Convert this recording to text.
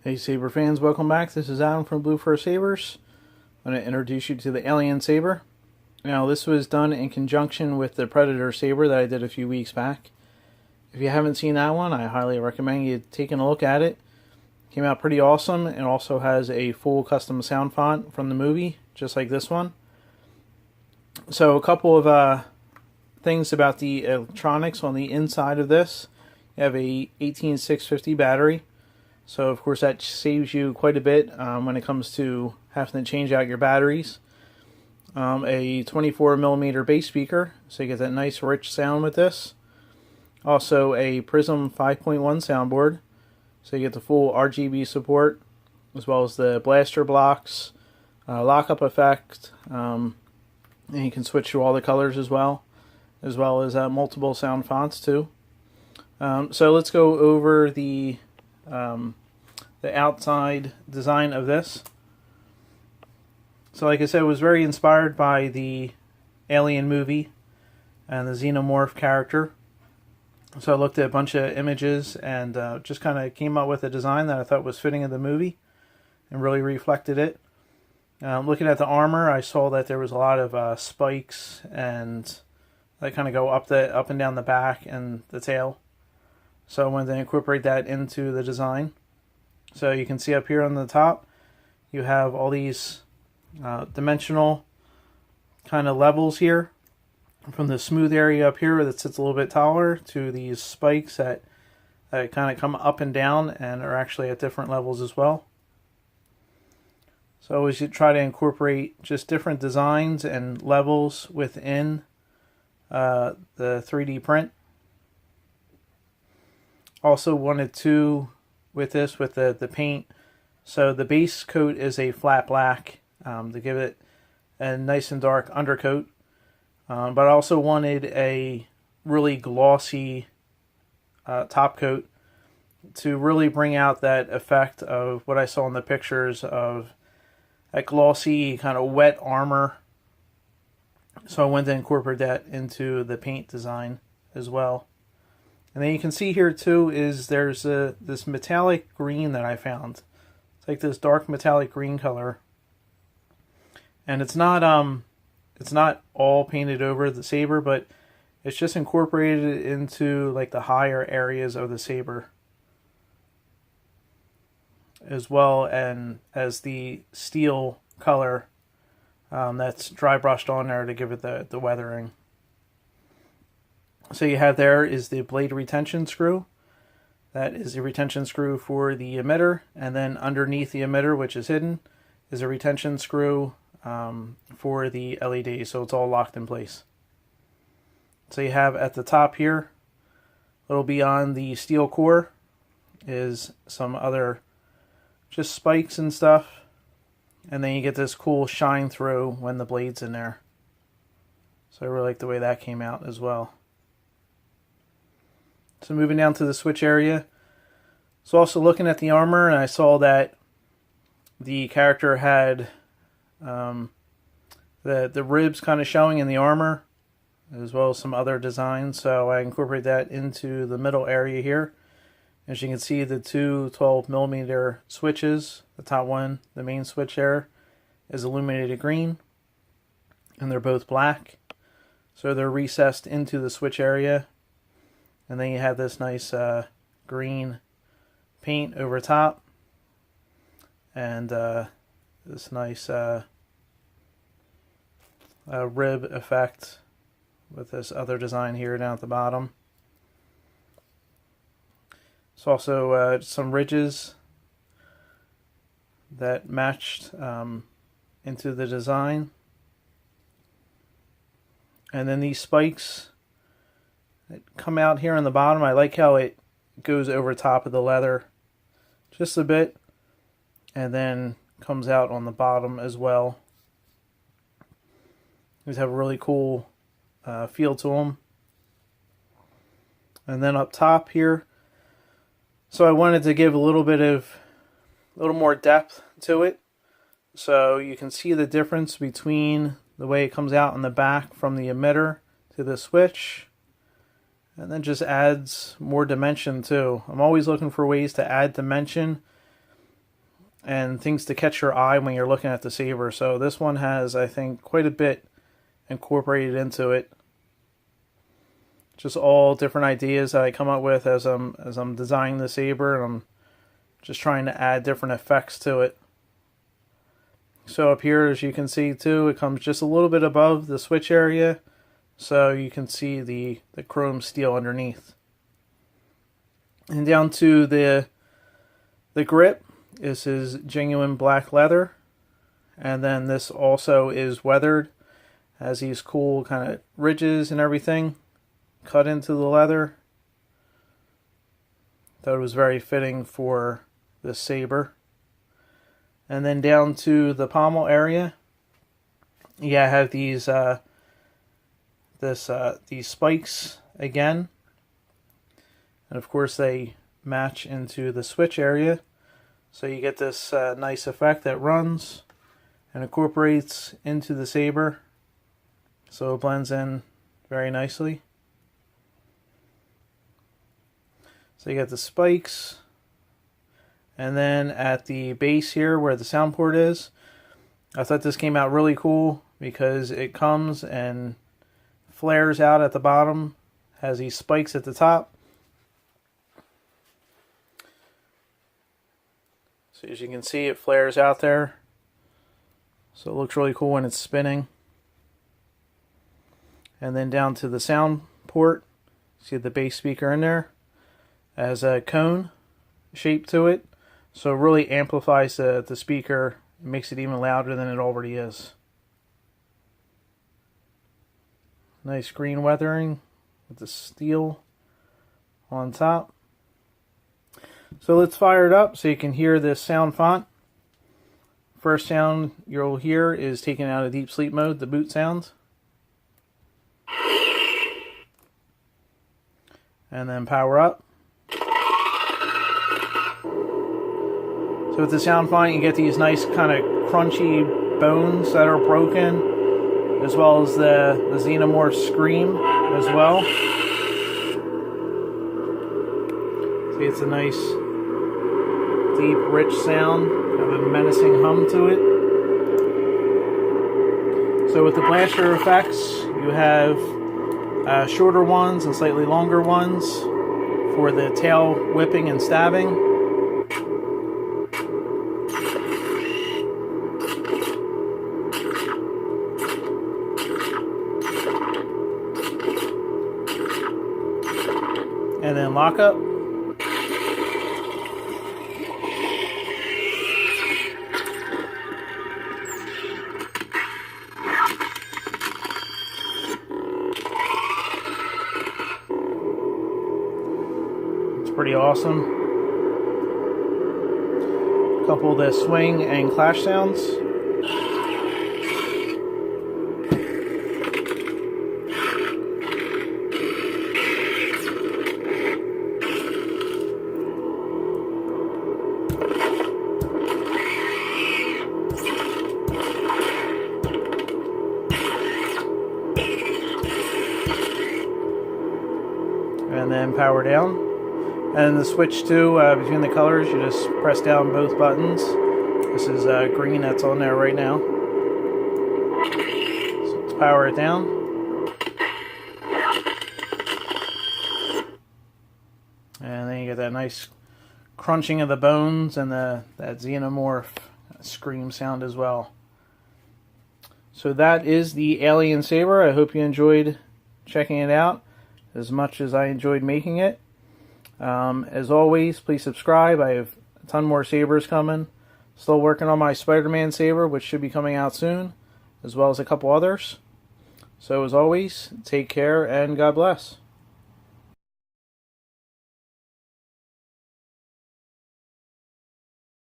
Hey Saber fans, welcome back. This is Adam from Force Sabers. I'm going to introduce you to the Alien Saber. Now this was done in conjunction with the Predator Saber that I did a few weeks back. If you haven't seen that one, I highly recommend you taking a look at it. Came out pretty awesome and also has a full custom sound font from the movie, just like this one. So a couple of things about the electronics on the inside of this. You have a 18650 battery. So of course that saves you quite a bit when it comes to having to change out your batteries. A 24mm bass speaker, so you get that nice rich sound with this. Also a Prizm 5.1 soundboard, so you get the full RGB support, as well as the blaster blocks, lockup effect, and you can switch to all the colors as well as multiple sound fonts too. So let's go over the outside design of this. So like I said, it was very inspired by the Alien movie and the Xenomorph character. So I looked at a bunch of images and just kind of came up with a design that I thought was fitting in the movie and really reflected it. Looking at the armor, I saw that there was a lot of spikes and they kind of go up and down the back and the tail. So I wanted to incorporate that into the design. So you can see up here on the top, you have all these dimensional kind of levels here. From the smooth area up here that sits a little bit taller to these spikes that kind of come up and down and are actually at different levels as well. So we should try to incorporate just different designs and levels within the 3D print. Also wanted to, with this, with the paint, so the base coat is a flat black to give it a nice and dark undercoat. But I also wanted a really glossy top coat to really bring out that effect of what I saw in the pictures of that glossy kind of wet armor. So I wanted to incorporate that into the paint design as well. And then you can see here too is there's this metallic green that I found. It's like this dark metallic green color. And it's not all painted over the saber, but it's just incorporated into like the higher areas of the saber, as well and as the steel color that's dry brushed on there to give it the weathering. So you have there is the blade retention screw. That is the retention screw for the emitter, and then underneath the emitter, which is hidden, is a retention screw for the LED, so it's all locked in place. So you have at the top here, a little beyond the steel core, is some other just spikes and stuff, and then you get this cool shine through when the blade's in there. So I really like the way that came out as well. So moving down to the switch area. So also looking at the armor, and I saw that the character had the ribs kind of showing in the armor, as well as some other designs. So I incorporate that into the middle area here. As you can see, the two 12mm switches, the top one, the main switch there, is illuminated green, and they're both black. So they're recessed into the switch area. And then you have this nice green paint over top, and this nice rib effect with this other design here down at the bottom. It's also some ridges that matched into the design. And then these spikes that come out here on the bottom. I like how it goes over top of the leather just a bit, and then comes out on the bottom as well. These have a really cool feel to them. And then up top here, so I wanted to give a little more depth to it, so you can see the difference between the way it comes out on the back from the emitter to the switch, and then just adds more dimension too. I'm always looking for ways to add dimension and things to catch your eye when you're looking at the saber. So this one has, I think, quite a bit incorporated into it. Just all different ideas that I come up with as I'm designing the saber, and I'm just trying to add different effects to it. So up here, as you can see too, it comes just a little bit above the switch area, so you can see the chrome steel underneath. And down to the grip, this is genuine black leather, and then this also is weathered, has these cool kind of ridges and everything cut into the leather. Thought it was very fitting for this saber. And then down to the pommel area, yeah, I have these these spikes again, and of course they match into the switch area, so you get this nice effect that runs and incorporates into the saber, so it blends in very nicely. So you got the spikes, and then at the base here where the soundboard is, I thought this came out really cool because it comes and flares out at the bottom, has these spikes at the top. So as you can see, it flares out there, so it looks really cool when it's spinning. And then down to the sound port, see the bass speaker in there, has a cone shape to it, so it really amplifies the speaker. It makes it even louder than it already is. Nice green weathering with the steel on top. So let's fire it up so you can hear this sound font. First sound you'll hear is taken out of deep sleep mode, the boot sound. And then power up. So with the sound font, you get these nice kind of crunchy bones that are broken, as well as the Xenomorph scream as well. See, it's a nice, deep, rich sound, kind of a menacing hum to it. So with the blaster effects, you have shorter ones and slightly longer ones for the tail whipping and stabbing. And then lockup. It's pretty awesome. A couple of the swing and clash sounds. And then power down. And the switch to between the colors, you just press down both buttons. This is green that's on there right now. So let's power it down. And then you get that nice crunching of the bones and that Xenomorph scream sound as well. So that is the Alien Saber. I hope you enjoyed checking it out as much as I enjoyed making it. As always, please subscribe. I have a ton more sabers coming. Still working on my Spider-Man saber, which should be coming out soon, as well as a couple others. So as always, take care and God bless.